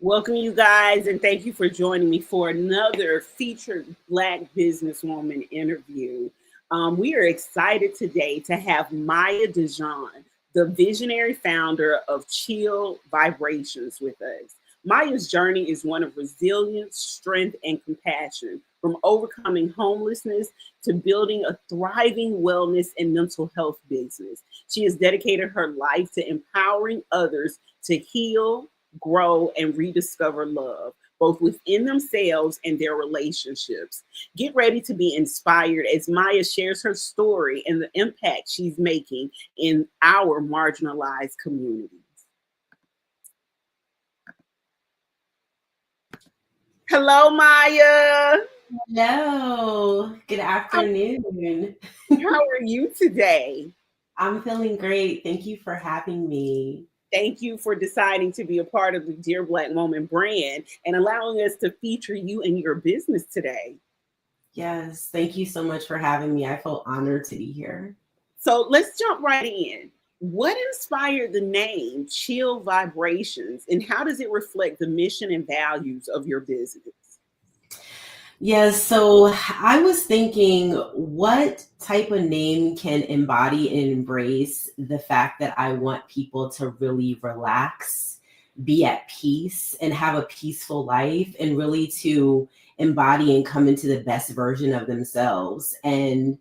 Welcome, you guys, and thank you for joining me for another featured Black businesswoman interview. We are excited today to have Maya Dajon, the visionary founder of Chill Vibrations, with us. Maya's journey is one of resilience, strength, and compassion, from overcoming homelessness to building a thriving wellness and mental health business. She has dedicated her life to empowering others to heal, grow, and rediscover love, both within themselves and their relationships. Get ready to be inspired as Maya shares her story and the impact she's making in our marginalized communities. Hello, Maya. Hello, good afternoon. How are you today? I'm feeling great. Thank you for having me. Thank you for deciding to be a part of the Dear Black Woman brand and allowing us to feature you and your business today. Yes, thank you so much for having me. I feel honored to be here. So let's jump right in. What inspired the name Chill Vibrations, and how does it reflect the mission and values of your business? Yes, so I was thinking, what type of name can embody and embrace the fact that I want people to really relax, be at peace, and have a peaceful life, and really to embody and come into the best version of themselves. And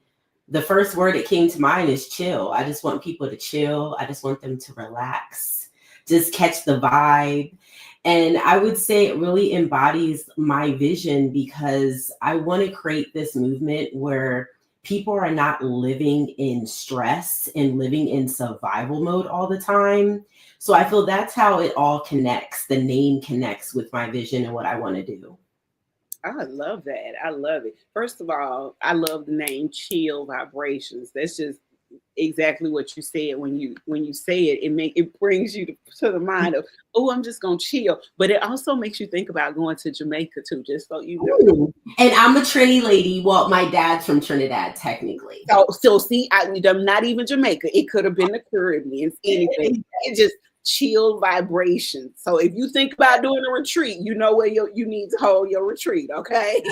the first word that came to mind is chill. I just want people to chill. I just want them to relax, just catch the vibe. And I would say it really embodies my vision because I want to create this movement where people are not living in stress and living in survival mode all the time. So I feel that's how it all connects. The name connects with my vision and what I want to do. I love that. I love it. First of all, I love the name Chill Vibrations. That's just exactly what you said. When you say it, it brings you to the mind of, oh, I'm just gonna chill. But it also makes you think about going to Jamaica too, just so you know. Ooh. And I'm a Trini lady. Well, my dad's from Trinidad, technically. So see, I'm not even Jamaica. It could have been the Caribbean, anything. It just chill vibrations. So if you think about doing a retreat, you know where you need to hold your retreat, okay?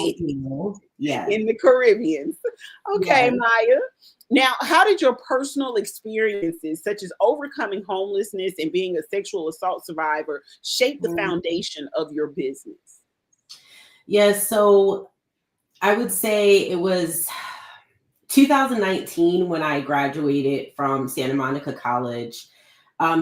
Yeah. In the Caribbean. Okay, Yes. Maya. Now, how did your personal experiences, such as overcoming homelessness and being a sexual assault survivor, shape the foundation of your business? Yes. So I would say it was 2019 when I graduated from Santa Monica College.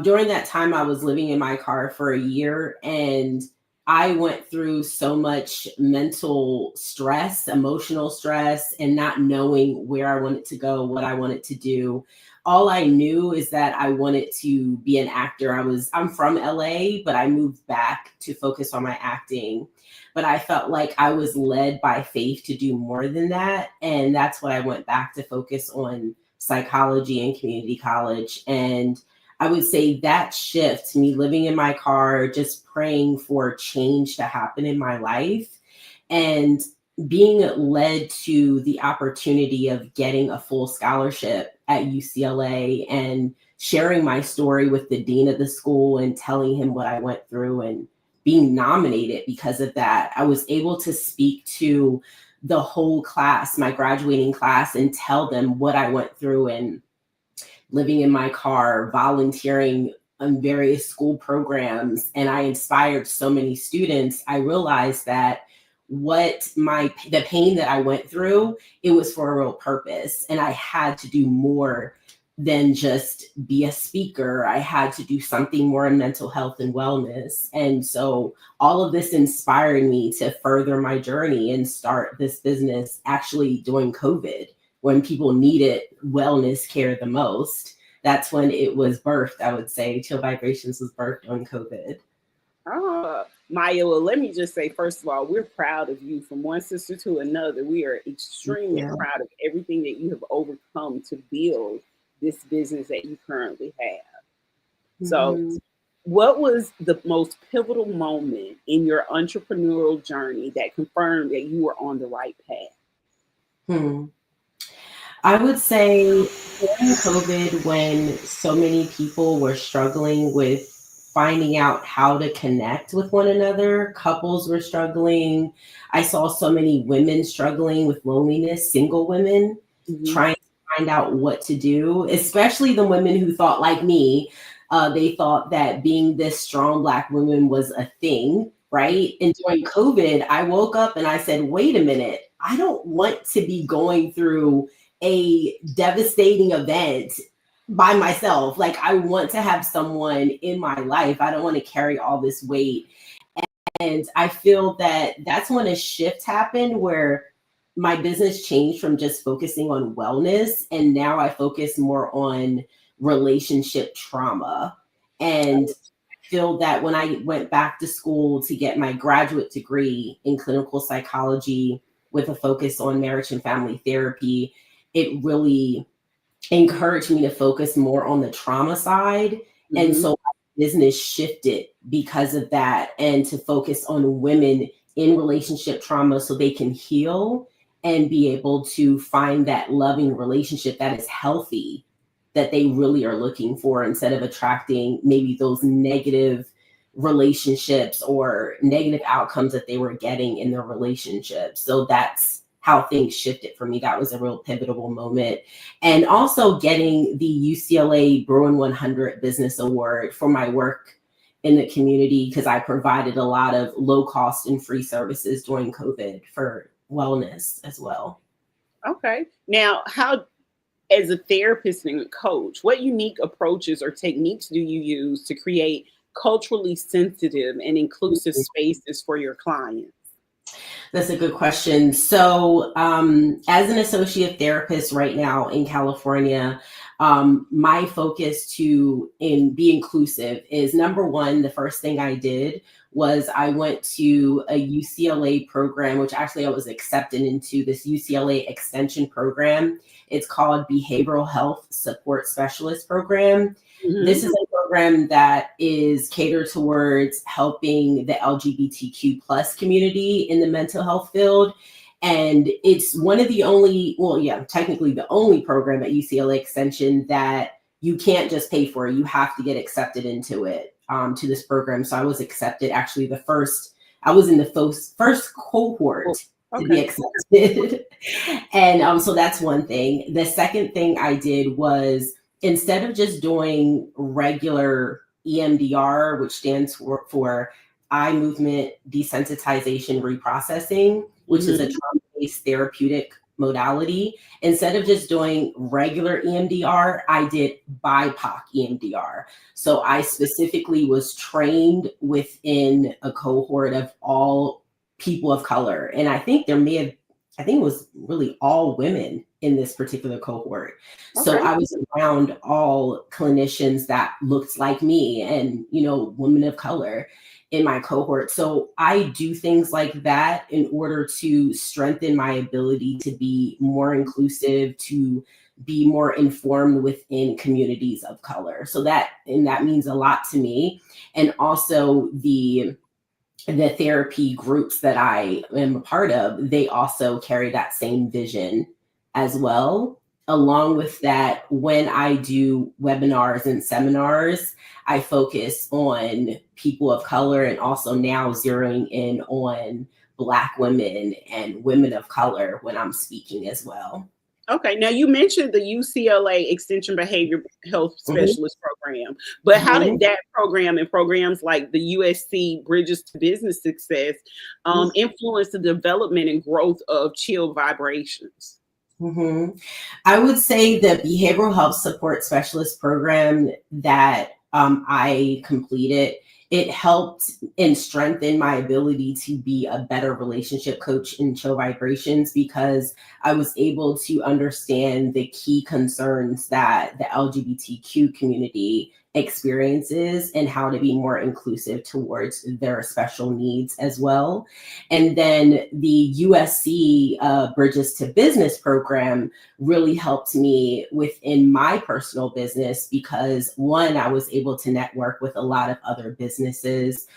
During that time, I was living in my car for a year, and I went through so much mental stress, emotional stress, and not knowing where I wanted to go, what I wanted to do. All I knew is that I wanted to be an actor. I'm from LA, but I moved back to focus on my acting. But I felt like I was led by faith to do more than that. And that's what I went back to focus on, psychology and community college. And I would say that shift, me living in my car, just praying for change to happen in my life, and being led to the opportunity of getting a full scholarship at UCLA and sharing my story with the dean of the school and telling him what I went through, and being nominated because of that. I was able to speak to the whole class, my graduating class, and tell them what I went through, and living in my car, volunteering on various school programs, and I inspired so many students. I realized that the pain that I went through, it was for a real purpose, and I had to do more than just be a speaker. I had to do something more in mental health and wellness. And so all of this inspired me to further my journey and start this business actually during COVID, when people needed wellness care the most. That's when it was birthed, I would say. Chill Vibrations was birthed on COVID. Maya, well, let me just say, first of all, we're proud of you from one sister to another. We are extremely proud of everything that you have overcome to build this business that you currently have. So, what was the most pivotal moment in your entrepreneurial journey that confirmed that you were on the right path? I would say during COVID, when so many people were struggling with finding out how to connect with one another. Couples were struggling. I saw so many women struggling with loneliness, single women trying to find out what to do, especially the women who thought like me. They thought that being this strong Black woman was a thing, right? And during COVID, I woke up and I said, wait a minute, I don't want to be going through a devastating event by myself. Like, I want to have someone in my life. I don't want to carry all this weight. And I feel that that's when a shift happened where my business changed from just focusing on wellness. And now I focus more on relationship trauma. And feel that when I went back to school to get my graduate degree in clinical psychology with a focus on marriage and family therapy, it really encouraged me to focus more on the trauma side. And so my business shifted because of that, and to focus on women in relationship trauma so they can heal and be able to find that loving relationship that is healthy, that they really are looking for, instead of attracting maybe those negative relationships or negative outcomes that they were getting in their relationships. So that's how things shifted for me. That was a real pivotal moment. And also getting the UCLA Bruin 100 Business Award for my work in the community, because I provided a lot of low cost and free services during COVID for wellness as well. Okay. Now, how, as a therapist and a coach, what unique approaches or techniques do you use to create culturally sensitive and inclusive spaces for your clients? That's a good question. So, as an associate therapist right now in California, my focus to be inclusive is, number one, the first thing I did was I went to a UCLA program, which actually I was accepted into this UCLA extension program. It's called Behavioral Health Support Specialist Program. This is a program that is catered towards helping the LGBTQ plus community in the mental health field. And it's one of the only, technically the only program at UCLA Extension that you can't just pay for. You have to get accepted into it, to this program. So I was accepted, actually I was in the first cohort to be accepted. And so that's one thing. The second thing I did was, instead of just doing regular EMDR, which stands for eye movement desensitization reprocessing, which is a trauma-based therapeutic modality, instead of just doing regular EMDR, I did BIPOC EMDR. So I specifically was trained within a cohort of all people of color. And I think it was really all women in this particular cohort. So I was around all clinicians that looked like me and, women of color in my cohort. So I do things like that in order to strengthen my ability to be more inclusive, to be more informed within communities of color. So that means a lot to me. And also the therapy groups that I am a part of, they also carry that same vision as well. Along with that, when I do webinars and seminars, I focus on people of color, and also now zeroing in on Black women and women of color when I'm speaking as well. Okay, now you mentioned the UCLA Extension Behavior Health Specialist program, but how did that program and programs like the USC Bridges to Business Success influence the development and growth of chill vibrations? I would say the Behavioral Health Support Specialist program that I completed, it helped and strengthened my ability to be a better relationship coach in chill vibrations, because I was able to understand the key concerns that the LGBTQ community experiences and how to be more inclusive towards their special needs as well. And then the USC Bridges to Business program really helped me within my personal business, because one, I was able to network with a lot of other businesses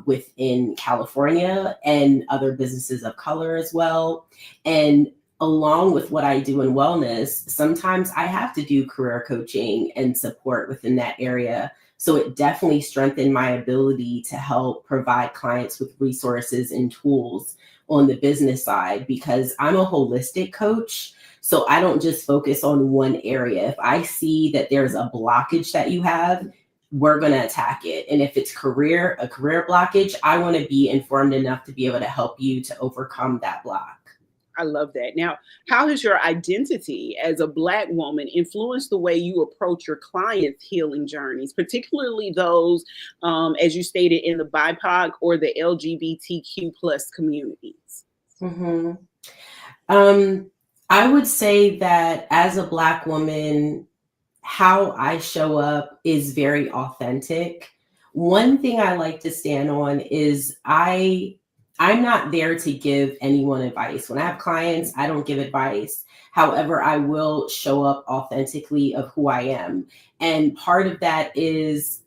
within California and other businesses of color as well. And along with what I do in wellness, sometimes I have to do career coaching and support within that area So it definitely strengthened my ability to help provide clients with resources and tools on the business side, because I'm a holistic coach. So I don't just focus on one area. If I see that there's a blockage that you have, we're going to attack it. And if it's a career blockage, I want to be informed enough to be able to help you to overcome that block. I love that. Now, how has your identity as a Black woman influenced the way you approach your clients' healing journeys, particularly those, as you stated, in the BIPOC or the LGBTQ plus communities? Mm-hmm. I would say that as a Black woman, how I show up is very authentic. One thing I like to stand on is I'm not there to give anyone advice. When I have clients, I don't give advice. However, I will show up authentically of who I am. And part of that is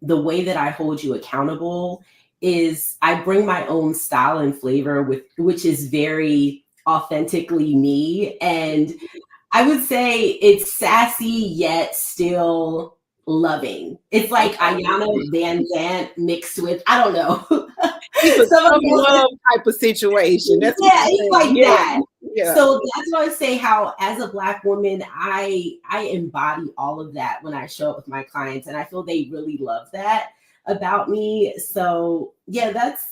the way that I hold you accountable is I bring my own style and flavor which is very authentically me. And I would say it's sassy yet still loving. It's like Ayana Van Zant mixed with, I don't know. It's a tough love type of situation. That's it's like that. Yeah. So that's why I say how, as a Black woman, I embody all of that when I show up with my clients, and I feel they really love that about me. So yeah, that's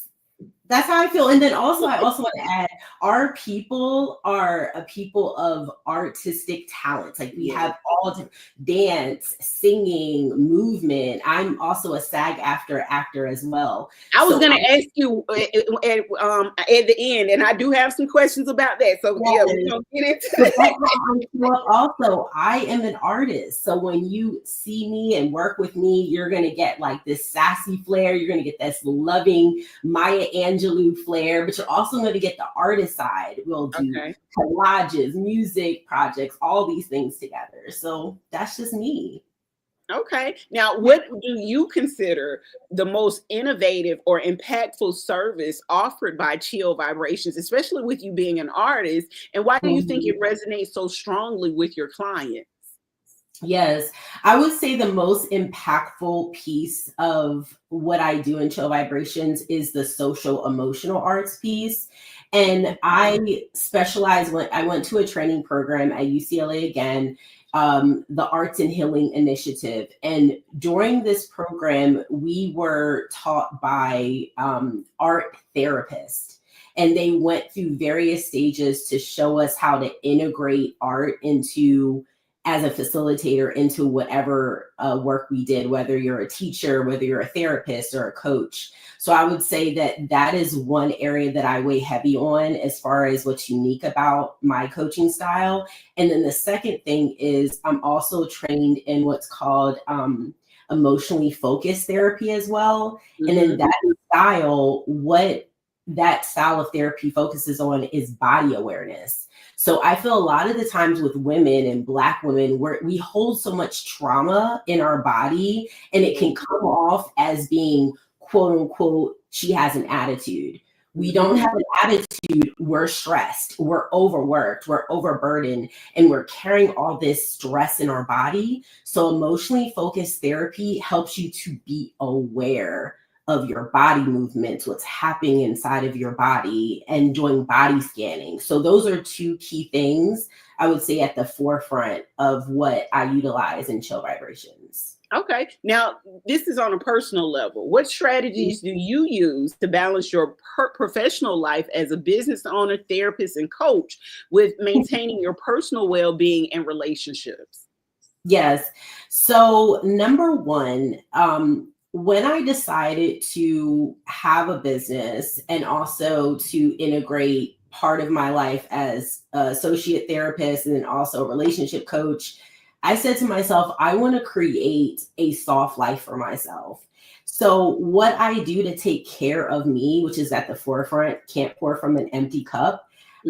how I feel. And then also, I also want to add, our people are a people of artistic talents. Like we have all different dance, singing, movement. I'm also a SAG-AFTRA actor as well. I was going to ask you at the end, and I do have some questions about that. So yeah, we're going to get into that. Also, I am an artist. So when you see me and work with me, you're going to get like this sassy flair. You're going to get this loving Maya Angelou flair, but you're also going to get the artist side. We'll do collages, music projects, all these things together. So that's just me. Okay. Now, what do you consider the most innovative or impactful service offered by Chill Vibrations, especially with you being an artist? And why do you think it resonates so strongly with your clients? Yes, I would say the most impactful piece of what I do in Chill Vibrations is the social emotional arts piece. And I specialize when I went to a training program at UCLA again, the Arts and Healing Initiative. And during this program, we were taught by art therapists. And they went through various stages to show us how to integrate art as a facilitator into whatever work we did, whether you're a teacher, whether you're a therapist or a coach. So I would say that is one area that I weigh heavy on as far as what's unique about my coaching style. And then the second thing is I'm also trained in what's called emotionally focused therapy as well. And then that style of therapy focuses on is body awareness. So I feel a lot of the times with women and Black women, we hold so much trauma in our body, and it can come off as being, quote unquote, she has an attitude. We don't have an attitude. We're stressed, we're overworked, we're overburdened, and we're carrying all this stress in our body. So emotionally focused therapy helps you to be aware of your body movements, what's happening inside of your body, and doing body scanning. So those are two key things I would say at the forefront of what I utilize in Chill Vibrations. Okay. Now, this is on a personal level. What strategies do you use to balance your professional life as a business owner, therapist, and coach with maintaining your personal well-being and relationships? Yes. So number one, when I decided to have a business and also to integrate part of my life as an associate therapist and then also a relationship coach, I said to myself, I want to create a soft life for myself. So what I do to take care of me, which is at the forefront, can't pour from an empty cup.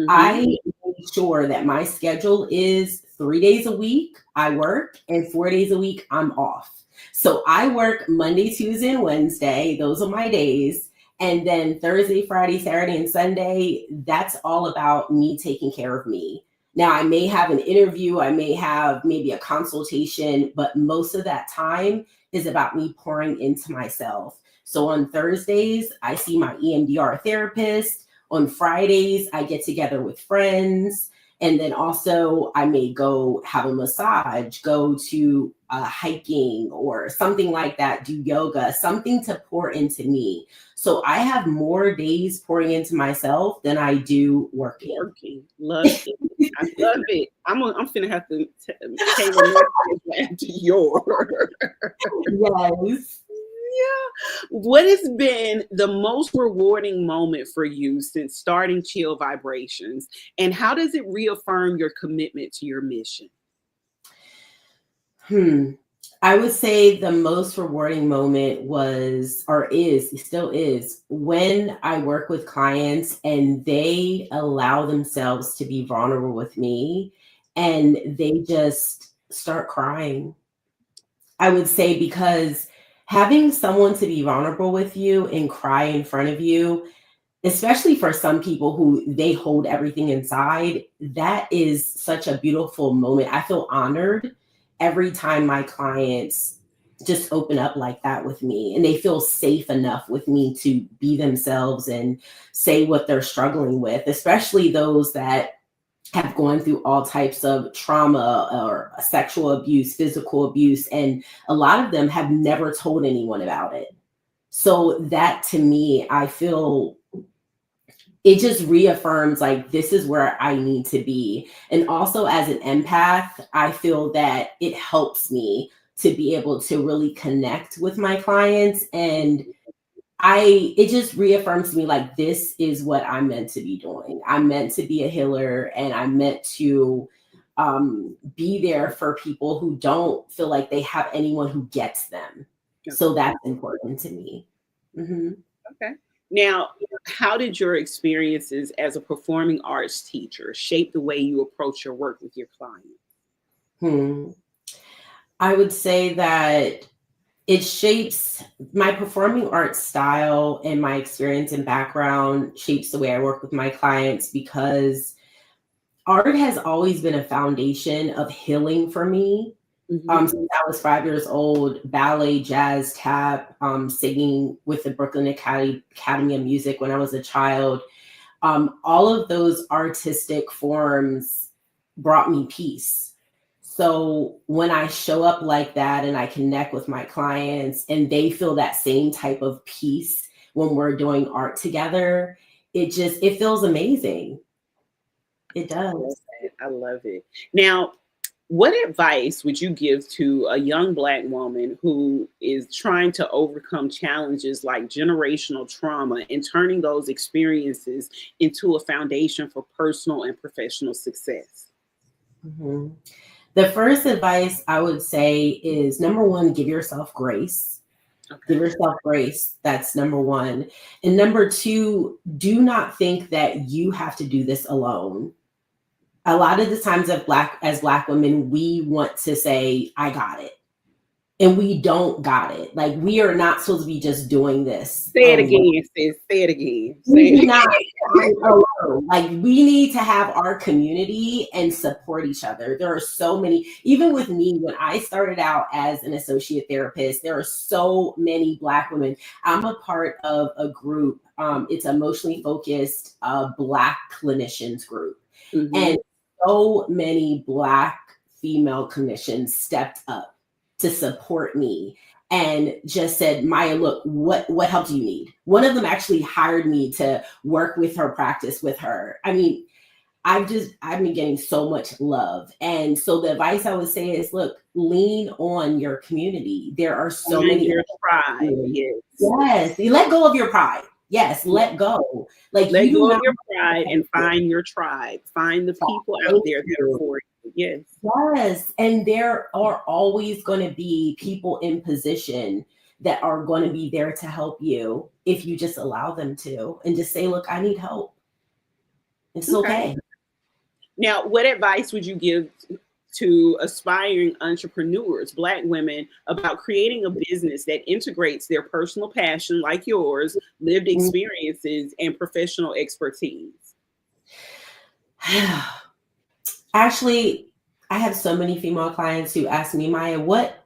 I make sure that my schedule is 3 days a week I work and 4 days a week I'm off. So I work Monday, Tuesday, and Wednesday. Those are my days. And then Thursday, Friday, Saturday, and Sunday, that's all about me taking care of me. Now, I may have an interview, I may have maybe a consultation, but most of that time is about me pouring into myself. So on Thursdays, I see my EMDR therapist. On Fridays, I get together with friends. And then also, I may go have a massage, go to hiking or something like that, do yoga, something to pour into me. So I have more days pouring into myself than I do working. Love it. I love it. I'm finna have to tailor that to yours. Yes. Yeah. What has been the most rewarding moment for you since starting Chill Vibrations? And how does it reaffirm your commitment to your mission? I would say the most rewarding moment was, or is, still is, when I work with clients and they allow themselves to be vulnerable with me and they just start crying. I would say because having someone to be vulnerable with you and cry in front of you, especially for some people who they hold everything inside, that is such a beautiful moment. I feel honored every time my clients just open up like that with me and they feel safe enough with me to be themselves and say what they're struggling with, especially those that have gone through all types of trauma or sexual abuse, physical abuse, and a lot of them have never told anyone about it. So that to me, I feel it just reaffirms like this is where I need to be. And also as an empath, I feel that it helps me to be able to really connect with my clients, and it just reaffirms me like this is what I'm meant to be doing. I'm meant to be a healer, and I'm meant to be there for people who don't feel like they have anyone who gets them. So that's important to me. Okay. Now, how did your experiences as a performing arts teacher shape the way you approach your work with your clients? Hmm. I would say that it shapes my performing arts style, and my experience and background shapes the way I work with my clients because art has always been a foundation of healing for me. Since I was 5 years old, ballet, jazz, tap, singing with the Brooklyn Academy of Music when I was a child. All of those artistic forms brought me peace. So when I show up like that and I connect with my clients and they feel that same type of peace when we're doing art together, it feels amazing. It does. I love it. Now, what advice would you give to a young Black woman who is trying to overcome challenges like generational trauma and turning those experiences into a foundation for personal and professional success? Mhm. The first advice I would say is number one, give yourself grace. Give Okay. yourself grace. That's number one. And number two, do not think that you have to do this alone. A lot of the times as black women, we want to say, I got it. And we don't got it. Like we are not supposed to be just doing this Say it alone. again, sis. Say it again. We Say do it not again. alone. Like we need to have our community and support each other. There are so many, even with me, when I started out as an associate therapist, there are so many Black women. I'm a part of a group. It's emotionally focused Black clinicians group. And so many Black female clinicians stepped up to support me and just said, Maya, look, what help do you need? One of them actually hired me to work with her, practice with her. I mean, I've been getting so much love. And so the advice I would say is, look, lean on your community. There are so Find many. your tribe. Yes. Yes. Let go of your pride. Yes. Let go. Like Let you do go of not. your pride and find your tribe. Find the people out there that are for you. Yes. Yes. And there are always going to be people in position that are going to be there to help you if you just allow them to and just say, look, I need help. It's Okay. okay. Now, what advice would you give to aspiring entrepreneurs, Black women, about creating a business that integrates their personal passion, like yours, lived experiences, and professional expertise? Actually, I have so many female clients who ask me, Maya, what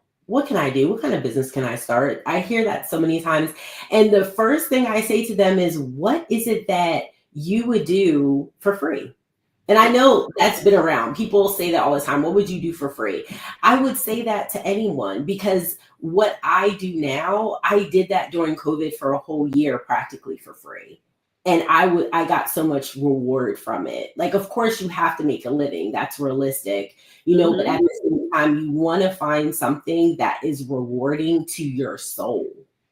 can I do? What kind of business can I start? I hear that so many times. And the first thing I say to them is, what is it that you would do for free? And I know that's been around. People say that all the time. What would you do for free? I would say that to anyone because what I do now, I did that during COVID for a whole year practically for free. And I got so much reward from it. Like, of course, you have to make a living. That's realistic, but Mhm. at the same time, you want to find something that is rewarding to your soul.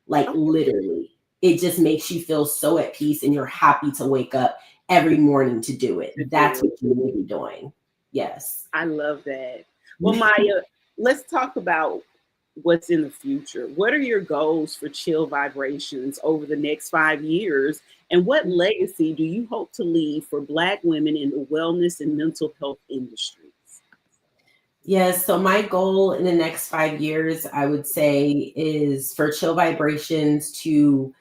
Like, Okay. literally, it just makes you feel so at peace and you're happy to wake up every morning to do it. To That's do it. what you need to be doing. Yes. I love that. Well, Maya, let's talk about what's in the future. What are your goals for Chill Vibrations over the next 5 years? And what legacy do you hope to leave for Black women in the wellness and mental health industries? Yes. So my goal in the next 5 years, I would say, is for Chill Vibrations to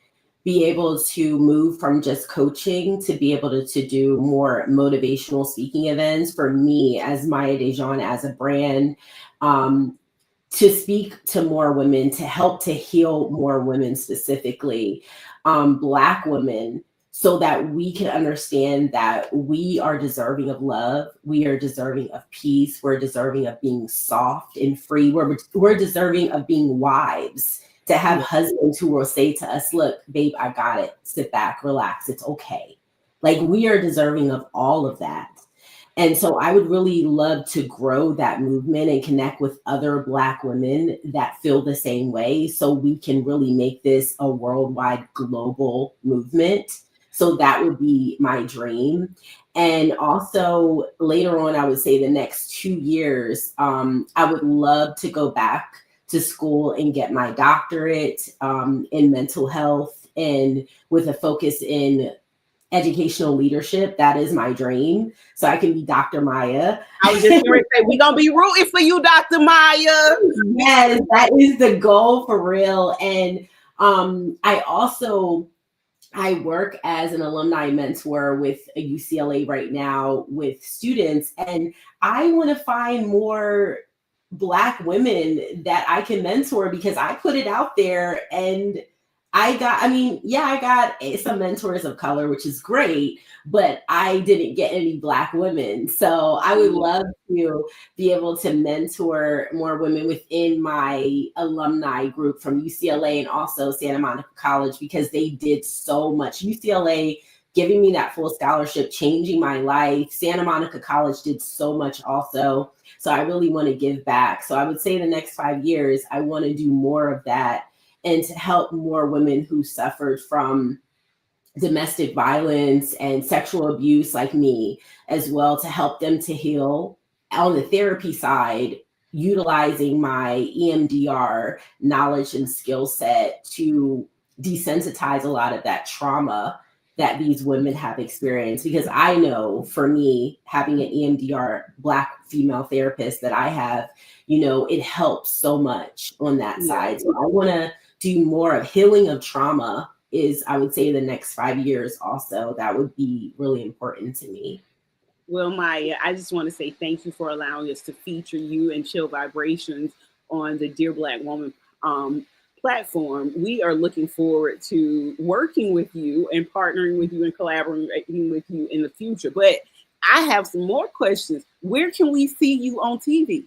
be able to move from just coaching to be able to do more motivational speaking events for me as Maya Dajon as a brand. Um, to speak to more women, to help to heal more women, specifically Black women, so that we can understand that we are deserving of love, we are deserving of peace, we're deserving of being soft and free, we're deserving of being wives, to have Yeah. husbands who will say to us, look, babe, I got it, sit back, relax, it's okay. Like, we are deserving of all of that. And so I would really love to grow that movement and connect with other Black women that feel the same way so we can really make this a worldwide global movement. So that would be my dream. And also later on, I would say the next 2 years, I would love to go back to school and get my doctorate in mental health and with a focus in educational leadership. That is my dream. So I can be Dr. Maya. I was just going to say, we're going to be rooting for you, Dr. Maya. Yes, that is the goal for real. And I work as an alumni mentor with a UCLA right now with students, and I want to find more Black women that I can mentor because I put it out there and I got some mentors of color, which is great, but I didn't get any Black women. So I would love to be able to mentor more women within my alumni group from UCLA and also Santa Monica College because they did so much. UCLA giving me that full scholarship, changing my life. Santa Monica College did so much also. So I really want to give back. So I would say the next 5 years, I want to do more of that and to help more women who suffered from domestic violence and sexual abuse like me as well, to help them to heal on the therapy side, utilizing my EMDR knowledge and skill set to desensitize a lot of that trauma that these women have experienced. Because I know for me, having an EMDR Black female therapist that I have, it helps so much on that side. So I want to do more of healing of trauma is, I would say, the next 5 years also. That would be really important to me. Well, Maya, I just want to say thank you for allowing us to feature you and Chill Vibrations on the Dear Black Woman platform. We are looking forward to working with you and partnering with you and collaborating with you in the future. But I have some more questions. Where can we see you on TV?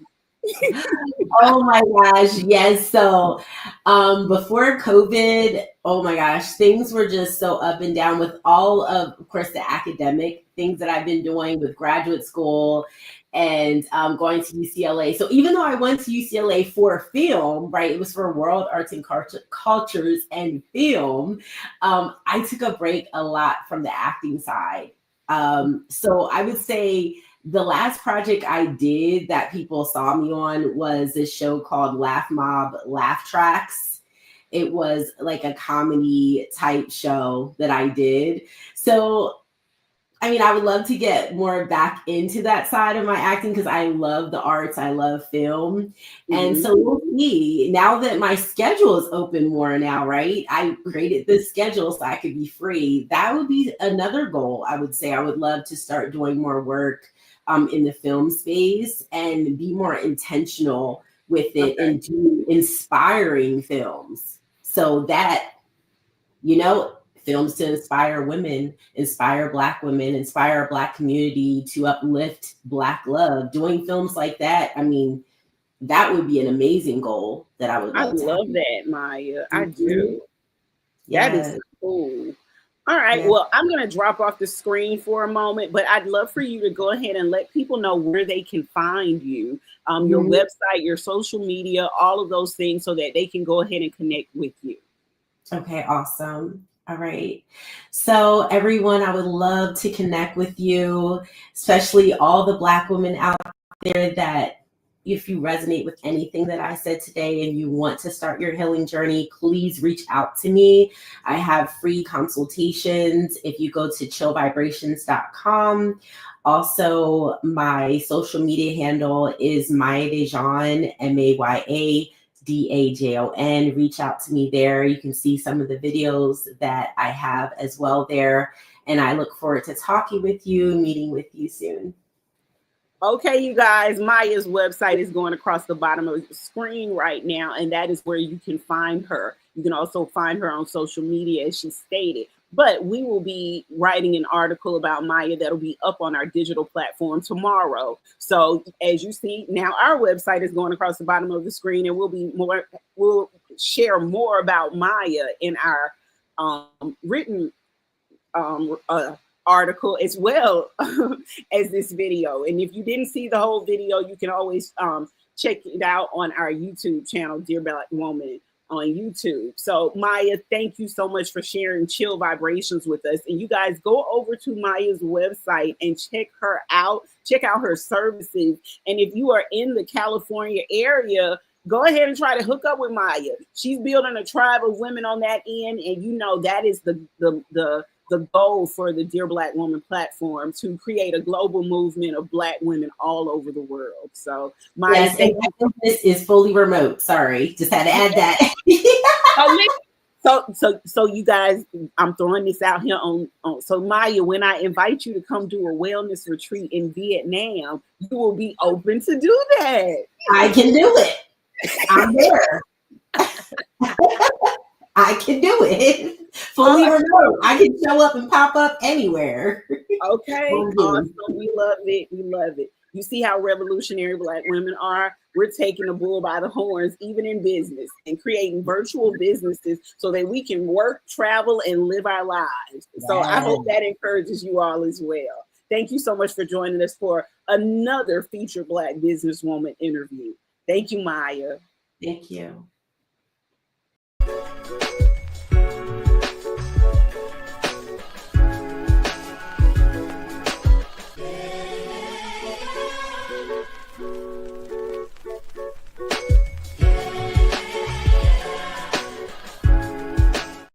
Oh my gosh, yes. So before COVID, oh my gosh, things were just so up and down with all of course, the academic things that I've been doing with graduate school and going to UCLA. So even though I went to UCLA for film, right, it was for world arts and cultures and film, I took a break a lot from the acting side. So I would say the last project I did that people saw me on was this show called Laugh Mob Laugh Tracks. It was like a comedy type show that I did. So, I would love to get more back into that side of my acting because I love the arts, I love film. And Mhm. so we'll see. Now that my schedule is open more now, right? I created this schedule so I could be free. That would be another goal, I would say. I would love to start doing more work in the film space and be more intentional with it and do inspiring films so that, you know, films to inspire women, inspire Black women, inspire a Black community to uplift Black love. Doing films like that, I mean, that would be an amazing goal that I would I love to have. love that, Maya. I Mhm. do. That is Yes. cool. All right. Yes. Well, I'm going to drop off the screen for a moment, but I'd love for you to go ahead and let people know where they can find you, your Mhm. website, your social media, all of those things so that they can go ahead and connect with you. Okay, awesome. All right. So, everyone, I would love to connect with you, especially all the Black women out there that if you resonate with anything that I said today and you want to start your healing journey, please reach out to me. I have free consultations if you go to chillvibrations.com. Also, my social media handle is Maya Dajon, MayaDajon. Reach out to me there. You can see some of the videos that I have as well there. And I look forward to talking with you, meeting with you soon. Okay, you guys, Maya's website is going across the bottom of the screen right now, and that is where you can find her. You can also find her on social media, as she stated. But we will be writing an article about Maya that'll be up on our digital platform tomorrow. So as you see now, our website is going across the bottom of the screen, and we'll share more about Maya in our written article as well as this video. And if you didn't see the whole video, you can always check it out on our YouTube channel, Dear Black Woman on YouTube. So Maya, thank you so much for sharing Chill Vibrations with us. And you guys go over to Maya's website and check her out, check out her services. And if you are in the California area, go ahead and try to hook up with Maya. She's building a tribe of women on that end. And you know, that is the goal for the Dear Black Woman platform, to create a global movement of Black women all over the world. So Maya, yes, and this is fully remote. Sorry, just had to add that. So you guys, I'm throwing this out here on. So Maya, when I invite you to come do a wellness retreat in Vietnam, you will be open to do that. I can do it. I'm there. I can do it. Fully remote. I can show up and pop up anywhere. Okay, awesome. We love it. We love it. You see how revolutionary Black women are? We're taking the bull by the horns, even in business, and creating virtual businesses so that we can work, travel, and live our lives. Yes. So I hope that encourages you all as well. Thank you so much for joining us for another featured Black businesswoman interview. Thank you, Maya. Thank you.